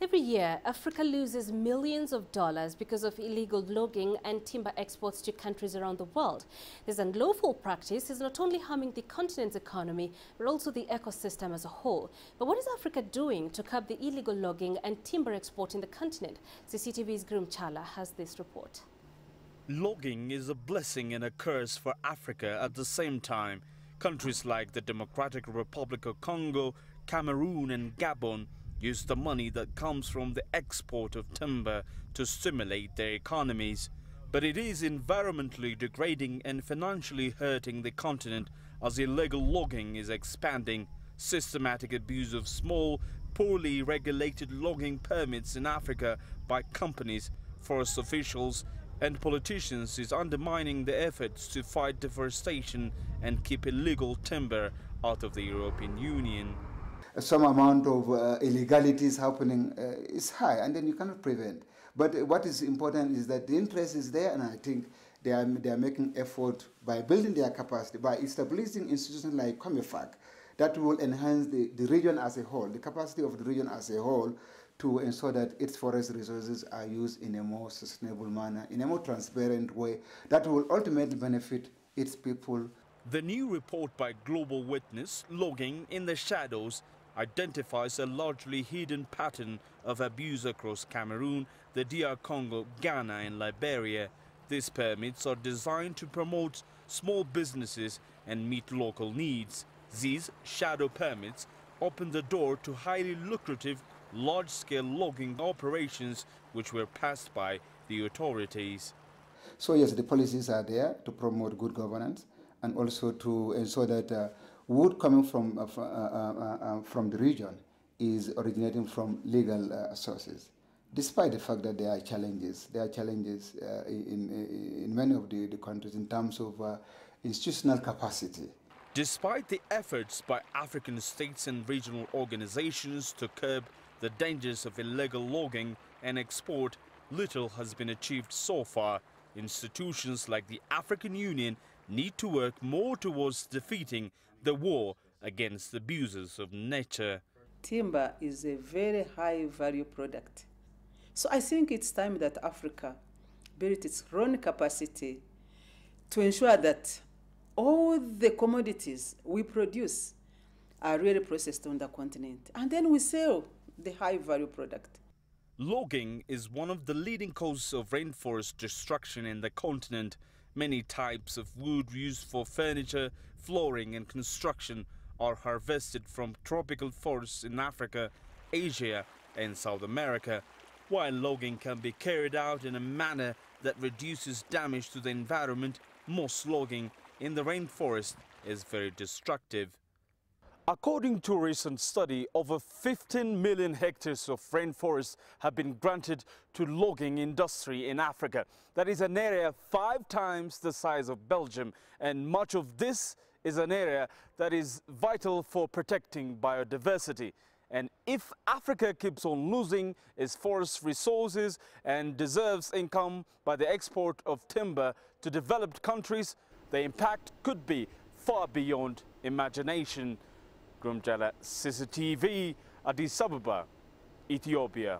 Every year, Africa loses millions of dollars because of illegal logging and timber exports to countries around the world. This unlawful practice is not only harming the continent's economy, but also the ecosystem as a whole. But what is Africa doing to curb the illegal logging and timber export in the continent? CCTV's Girum Chala has this report. Logging is a blessing and a curse for Africa at the same time. Countries like the Democratic Republic of Congo, Cameroon and Gabon use the money that comes from the export of timber to stimulate their economies. But it is environmentally degrading and financially hurting the continent as illegal logging is expanding. Systematic abuse of small, poorly regulated logging permits in Africa by companies, forest officials and politicians is undermining the efforts to fight deforestation and keep illegal timber out of the European Union. Some amount of illegalities happening is high, and then you cannot prevent. But what is important is that the interest is there, and I think they are making effort by building their capacity, by establishing institutions like COMIFAC that will enhance the region as a whole, the capacity of the region as a whole, to ensure that its forest resources are used in a more sustainable manner, in a more transparent way, that will ultimately benefit its people. The new report by Global Witness, Logging in the Shadows, identifies a largely hidden pattern of abuse across Cameroon, the DR Congo, Ghana and Liberia. These permits are designed to promote small businesses and meet local needs. These shadow permits open the door to highly lucrative, large-scale logging operations which were passed by the authorities. So yes, the policies are there to promote good governance and also to ensure that wood coming from the region is originating from legal sources. Despite the fact that there are challenges in many of the countries in terms of institutional capacity. Despite the efforts by African states and regional organizations to curb the dangers of illegal logging and export, little has been achieved so far. Institutions like the African Union need to work more towards defeating the war against the abusers of nature. Timber is a very high value product. So I think it's time that Africa built its own capacity to ensure that all the commodities we produce are really processed on the continent, and then we sell the high value product. Logging is one of the leading causes of rainforest destruction in the continent. Many types of wood used for furniture, flooring and construction are harvested from tropical forests in Africa, Asia and South America. While logging can be carried out in a manner that reduces damage to the environment, most logging in the rainforest is very destructive. According to a recent study, over 15 million hectares of rainforest have been granted to logging industry in Africa. That is an area 5 times the size of Belgium, and much of this is an area that is vital for protecting biodiversity. And if Africa keeps on losing its forest resources and deserves income by the export of timber to developed countries, the impact could be far beyond imagination. Girum, CCTV, Addis Ababa, Ethiopia.